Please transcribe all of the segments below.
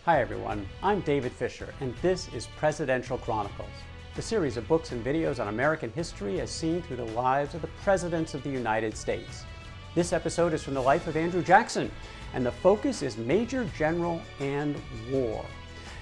Hi everyone, I'm David Fisher, and this is Presidential Chronicles, the series of books and videos on American history as seen through the lives of the presidents of the United States. This episode is from the life of Andrew Jackson, and the focus is Major General and War.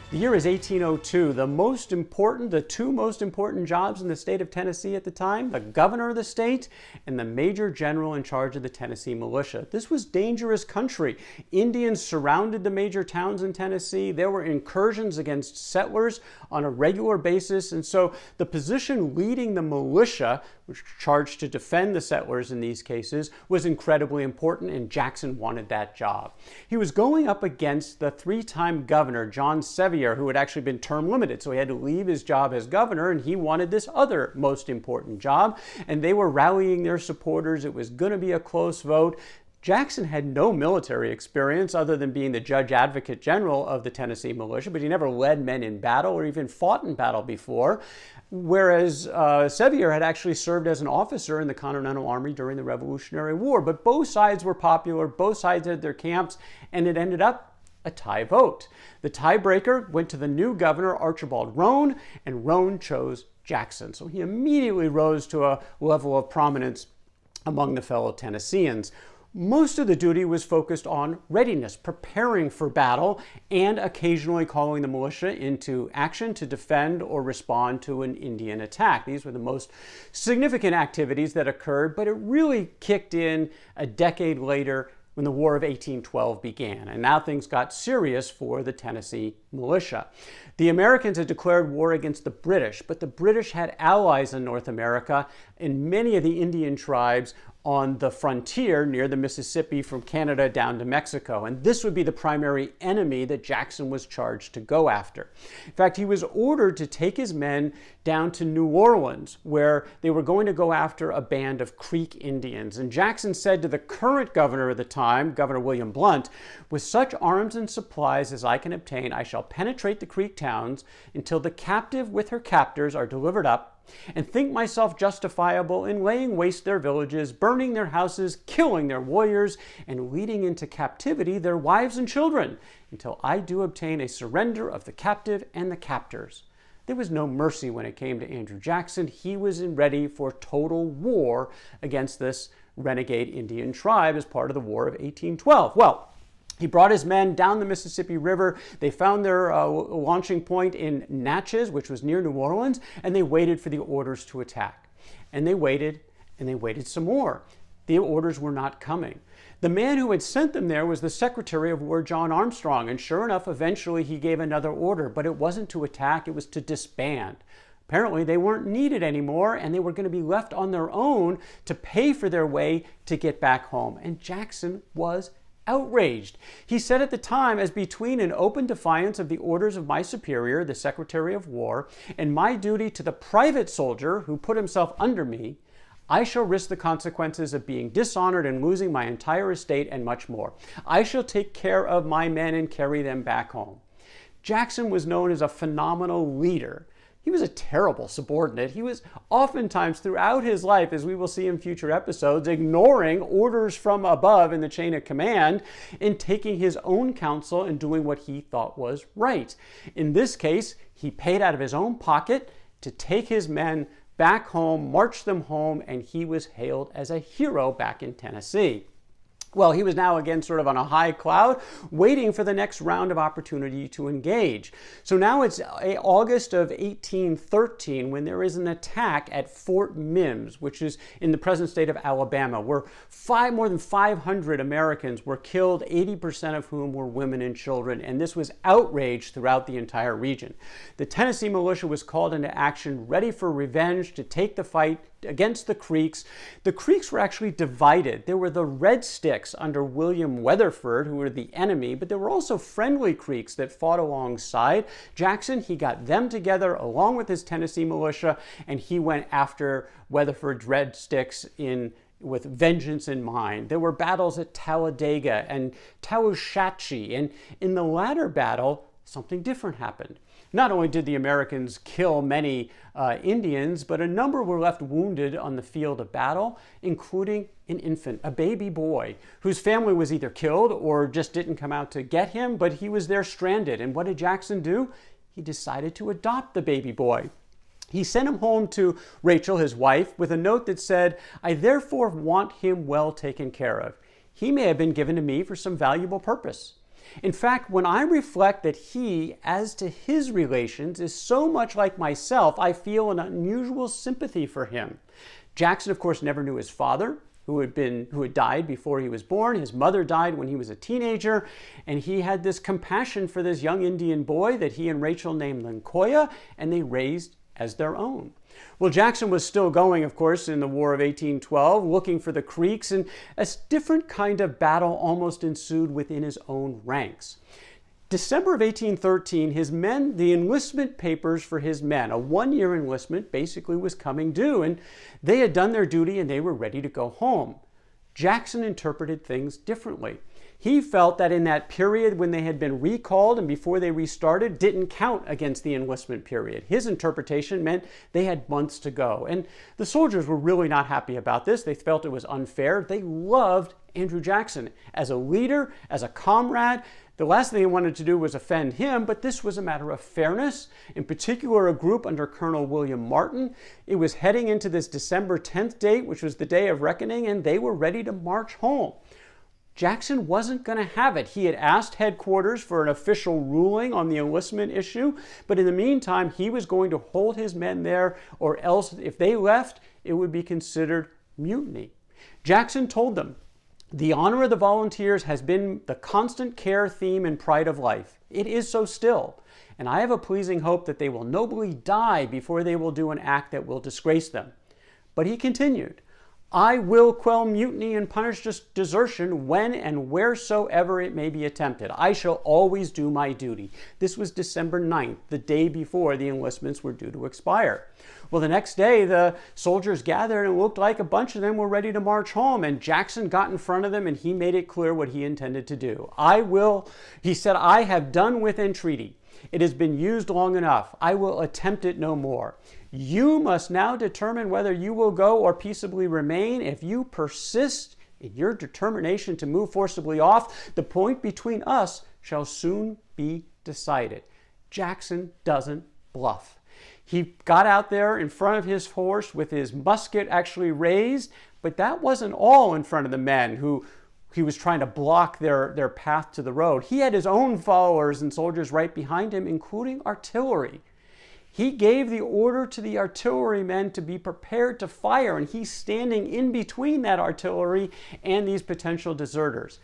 The year is 1802. The two most important jobs in the state of Tennessee at the time, the governor of the state and the major general in charge of the Tennessee Militia. This was dangerous country. Indians surrounded the major towns in Tennessee. There were incursions against settlers on a regular basis. And so the position leading the militia, which was charged to defend the settlers in these cases, was incredibly important, and Jackson wanted that job. He was going up against the three-time governor, John Sevier, who had actually been term limited, so he had to leave his job as governor, and he wanted this other most important job, and they were rallying their supporters. It was going to be a close vote. Jackson had no military experience other than being the judge advocate general of the Tennessee Militia, but he never led men in battle or even fought in battle before, whereas Sevier had actually served as an officer in the Continental Army during the Revolutionary War. But both sides were popular, both sides had their camps, and it ended up a tie vote. The tiebreaker went to the new governor, Archibald Roane, and Roane chose Jackson. So he immediately rose to a level of prominence among the fellow Tennesseans. Most of the duty was focused on readiness, preparing for battle, and occasionally calling the militia into action to defend or respond to an Indian attack. These were the most significant activities that occurred, but it really kicked in a decade later when the War of 1812 began, and now things got serious for the Tennessee Militia. The Americans had declared war against the British, but the British had allies in North America and many of the Indian tribes on the frontier near the Mississippi from Canada down to Mexico. And this would be the primary enemy that Jackson was charged to go after. In fact, he was ordered to take his men down to New Orleans, where they were going to go after a band of Creek Indians. And Jackson said to the current governor of the time, Governor William Blount, "With such arms and supplies as I can obtain, I shall penetrate the Creek towns until the captive with her captors are delivered up, and think myself justifiable in laying waste their villages, burning their houses, killing their warriors, and leading into captivity their wives and children, until I do obtain a surrender of the captive and the captors." There was no mercy when it came to Andrew Jackson. He was ready for total war against this renegade Indian tribe as part of the War of 1812. Well, he brought his men down the Mississippi River. They found their launching point in Natchez, which was near New Orleans, and they waited for the orders to attack. And they waited some more. The orders were not coming. The man who had sent them there was the Secretary of War, John Armstrong, and sure enough, eventually he gave another order, but it wasn't to attack, it was to disband. Apparently, they weren't needed anymore, and they were going to be left on their own to pay for their way to get back home. And Jackson was outraged. He said at the time, "As between an open defiance of the orders of my superior, the Secretary of War, and my duty to the private soldier who put himself under me, I shall risk the consequences of being dishonored and losing my entire estate and much more. I shall take care of my men and carry them back home." Jackson was known as a phenomenal leader. He was a terrible subordinate. He was oftentimes throughout his life, as we will see in future episodes, ignoring orders from above in the chain of command and taking his own counsel and doing what he thought was right. In this case, he paid out of his own pocket to take his men back home, march them home, and he was hailed as a hero back in Tennessee. Well, he was now again sort of on a high cloud, waiting for the next round of opportunity to engage. So now it's August of 1813 when there is an attack at Fort Mims, which is in the present state of Alabama, where more than 500 Americans were killed, 80% of whom were women and children, and this was outrage throughout the entire region. The Tennessee Militia was called into action, ready for revenge, to take the fight against the Creeks. The Creeks were actually divided. There were the Red Sticks under William Weatherford, who were the enemy, but there were also friendly Creeks that fought alongside. Jackson, he got them together along with his Tennessee Militia, and he went after Weatherford's Red Sticks with vengeance in mind. There were battles at Talladega and Tallushatchee, and in the latter battle, something different happened. Not only did the Americans kill many Indians, but a number were left wounded on the field of battle, including an infant, a baby boy, whose family was either killed or just didn't come out to get him, but he was there stranded. And what did Jackson do? He decided to adopt the baby boy. He sent him home to Rachel, his wife, with a note that said, "I therefore want him well taken care of. He may have been given to me for some valuable purpose." In fact, when I reflect that he, as to his relations, is so much like myself, I feel an unusual sympathy for him. Jackson, of course, never knew his father, who had died before he was born. His mother died when he was a teenager, and he had this compassion for this young Indian boy that he and Rachel named Lincoya, and they raised as their own. Well, Jackson was still going, of course, in the War of 1812, looking for the Creeks, and a different kind of battle almost ensued within his own ranks. December of 1813, his men, the enlistment papers for his men, a one-year enlistment, basically was coming due, and they had done their duty and they were ready to go home. Jackson interpreted things differently. He felt that in that period when they had been recalled and before they restarted didn't count against the enlistment period. His interpretation meant they had months to go. And the soldiers were really not happy about this. They felt it was unfair. They loved Andrew Jackson as a leader, as a comrade. The last thing they wanted to do was offend him, but this was a matter of fairness. In particular, a group under Colonel William Martin. It was heading into this December 10th date, which was the day of reckoning, and they were ready to march home. Jackson wasn't going to have it. He had asked headquarters for an official ruling on the enlistment issue, but in the meantime, he was going to hold his men there, or else if they left, it would be considered mutiny. Jackson told them, "The honor of the volunteers has been the constant care, theme, and pride of life. It is so still, and I have a pleasing hope that they will nobly die before they will do an act that will disgrace them." But he continued, "I will quell mutiny and punish desertion when and wheresoever it may be attempted. I shall always do my duty." This was December 9th, the day before the enlistments were due to expire. Well, the next day, the soldiers gathered and it looked like a bunch of them were ready to march home. And Jackson got in front of them and he made it clear what he intended to do. He said, "I have done with entreaty. It has been used long enough. I will attempt it no more. You must now determine whether you will go or peaceably remain. If you persist in your determination to move forcibly off, the point between us shall soon be decided." Jackson doesn't bluff. He got out there in front of his horse with his musket actually raised, but that wasn't all in front of the men who he was trying to block their path to the road. He had his own followers and soldiers right behind him, including artillery. He gave the order to the artillerymen to be prepared to fire, and he's standing in between that artillery and these potential deserters.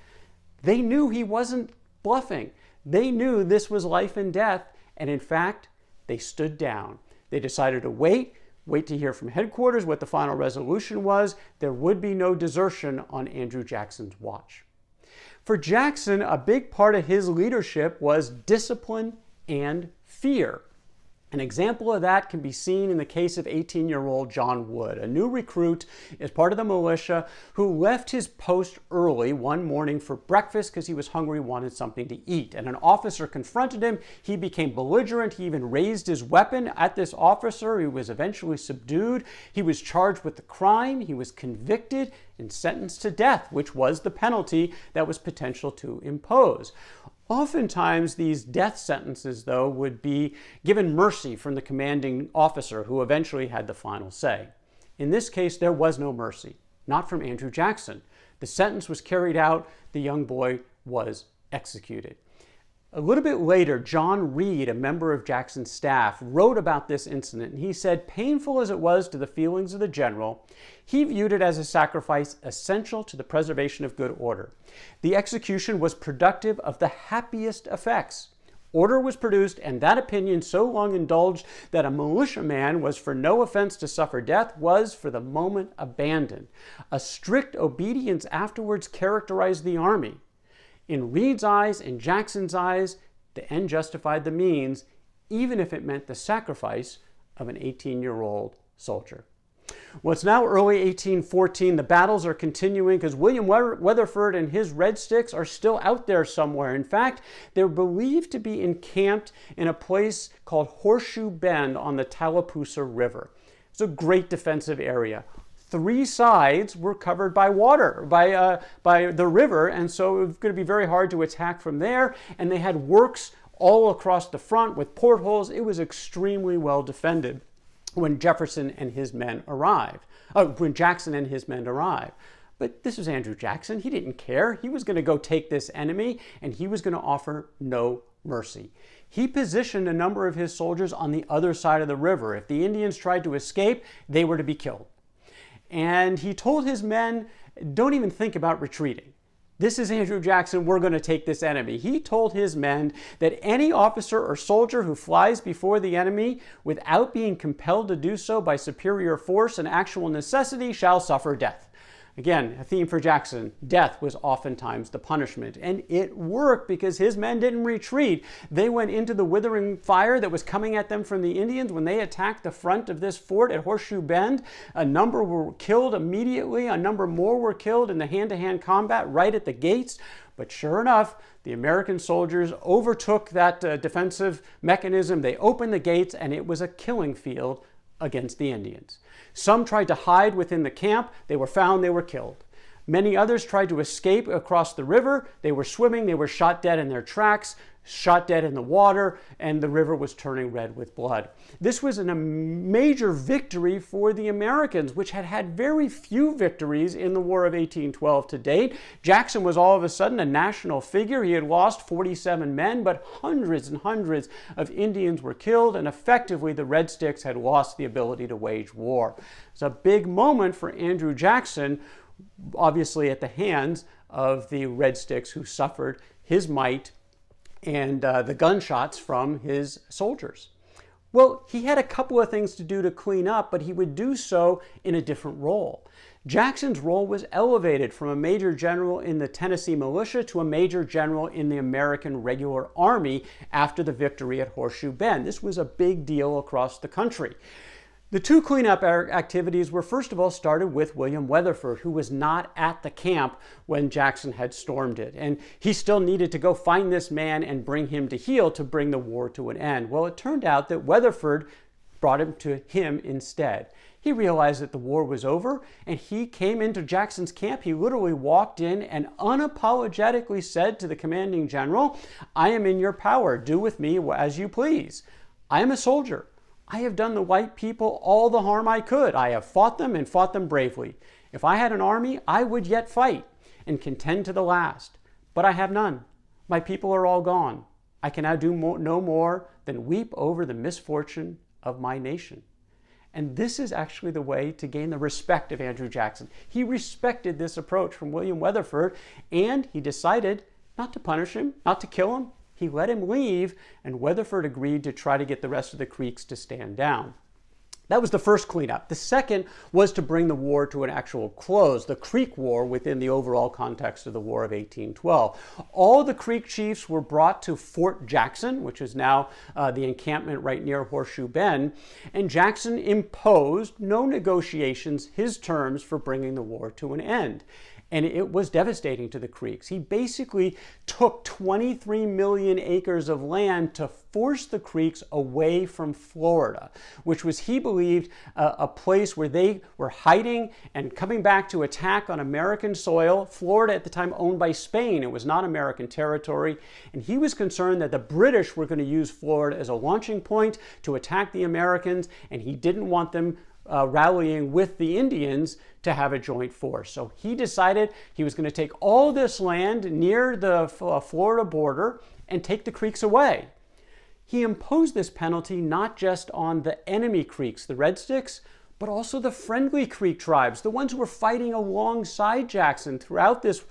They knew he wasn't bluffing. They knew this was life and death, and in fact, they stood down. They decided to wait to hear from headquarters what the final resolution was. There would be no desertion on Andrew Jackson's watch. For Jackson, a big part of his leadership was discipline and fear. An example of that can be seen in the case of 18-year-old John Wood, a new recruit as part of the militia who left his post early one morning for breakfast because he was hungry, wanted something to eat. And an officer confronted him. He became belligerent. He even raised his weapon at this officer. He was eventually subdued. He was charged with the crime. He was convicted and sentenced to death, which was the penalty that was potential to impose. Oftentimes, these death sentences, though, would be given mercy from the commanding officer who eventually had the final say. In this case, there was no mercy, not from Andrew Jackson. The sentence was carried out. The young boy was executed. A little bit later, John Reed, a member of Jackson's staff, wrote about this incident, and he said, painful as it was to the feelings of the general, he viewed it as a sacrifice essential to the preservation of good order. The execution was productive of the happiest effects. Order was produced, and that opinion so long indulged that a militiaman was for no offense to suffer death was for the moment abandoned. A strict obedience afterwards characterized the army. In Reed's eyes and Jackson's eyes, the end justified the means, even if it meant the sacrifice of an 18-year-old soldier. Well, it's now early 1814. The battles are continuing because William Weatherford and his Red Sticks are still out there somewhere. In fact, they're believed to be encamped in a place called Horseshoe Bend on the Tallapoosa River. It's a great defensive area. 3 sides were covered by water, by the river, and so it was going to be very hard to attack from there. And they had works all across the front with portholes. It was extremely well defended when Jackson and his men arrived. But this was Andrew Jackson. He didn't care. He was going to go take this enemy, and he was going to offer no mercy. He positioned a number of his soldiers on the other side of the river. If the Indians tried to escape, they were to be killed. And he told his men, don't even think about retreating. This is Andrew Jackson. We're going to take this enemy. He told his men that any officer or soldier who flies before the enemy without being compelled to do so by superior force and actual necessity shall suffer death. Again, a theme for Jackson. Death was oftentimes the punishment. And it worked because his men didn't retreat. They went into the withering fire that was coming at them from the Indians when they attacked the front of this fort at Horseshoe Bend. A number were killed immediately. A number more were killed in the hand-to-hand combat right at the gates. But sure enough, the American soldiers overtook that defensive mechanism. They opened the gates, and it was a killing field against the Indians. Some tried to hide within the camp. They were found, they were killed. Many others tried to escape across the river. They were swimming, they were shot dead in their tracks, shot dead in the water, and the river was turning red with blood. This was a major victory for the Americans, which had had very few victories in the War of 1812 to date. Jackson was all of a sudden a national figure. He had lost 47 men, but hundreds and hundreds of Indians were killed, and effectively the Red Sticks had lost the ability to wage war. It's a big moment for Andrew Jackson, obviously at the hands of the Red Sticks, who suffered his might and the gunshots from his soldiers. Well, he had a couple of things to do to clean up, but he would do so in a different role. Jackson's role was elevated from a major general in the Tennessee Militia to a major general in the American Regular Army after the victory at Horseshoe Bend. This was a big deal across the country. The 2 cleanup activities were first of all started with William Weatherford, who was not at the camp when Jackson had stormed it. And he still needed to go find this man and bring him to heel to bring the war to an end. Well, it turned out that Weatherford brought him to him instead. He realized that the war was over, and he came into Jackson's camp. He literally walked in and unapologetically said to the commanding general, "I am in your power. Do with me as you please. I am a soldier. I have done the white people all the harm I could. I have fought them and fought them bravely. If I had an army, I would yet fight and contend to the last. But I have none. My people are all gone. I can now do no more than weep over the misfortune of my nation." And this is actually the way to gain the respect of Andrew Jackson. He respected this approach from William Weatherford, and he decided not to punish him, not to kill him. He let him leave, and Weatherford agreed to try to get the rest of the Creeks to stand down. That was the first cleanup. The second was to bring the war to an actual close, the Creek War within the overall context of the War of 1812. All the Creek chiefs were brought to Fort Jackson, which is now the encampment right near Horseshoe Bend, and Jackson imposed, no negotiations, his terms for bringing the war to an end. And it was devastating to the Creeks. He basically took 23 million acres of land to force the Creeks away from Florida, which was, he believed, a place where they were hiding and coming back to attack on American soil. Florida at the time owned by Spain. It was not American territory. And he was concerned that the British were going to use Florida as a launching point to attack the Americans, and he didn't want them rallying with the Indians to have a joint force. So he decided he was going to take all this land near the Florida border and take the Creeks away. He imposed this penalty not just on the enemy Creeks, the Red Sticks, but also the friendly Creek tribes, the ones who were fighting alongside Jackson throughout this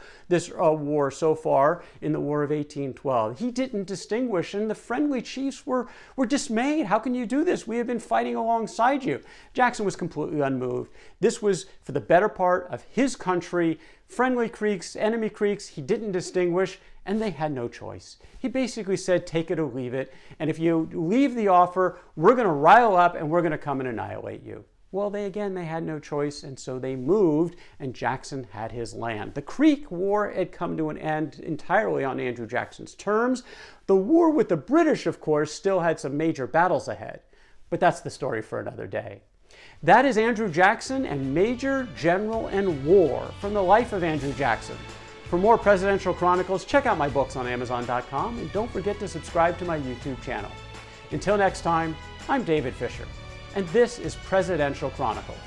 war so far in the War of 1812. He didn't distinguish, and the friendly chiefs were dismayed. How can you do this? We have been fighting alongside you. Jackson was completely unmoved. This was for the better part of his country. Friendly Creeks, enemy Creeks, he didn't distinguish, and they had no choice. He basically said, take it or leave it, and if you leave the offer, we're going to rile up and we're going to come and annihilate you. Well, they had no choice, and so they moved, and Jackson had his land. The Creek War had come to an end entirely on Andrew Jackson's terms. The war with the British, of course, still had some major battles ahead. But that's the story for another day. That is Andrew Jackson and Major, General, and War from the life of Andrew Jackson. For more Presidential Chronicles, check out my books on Amazon.com, and don't forget to subscribe to my YouTube channel. Until next time, I'm David Fisher, and this is Presidential Chronicles.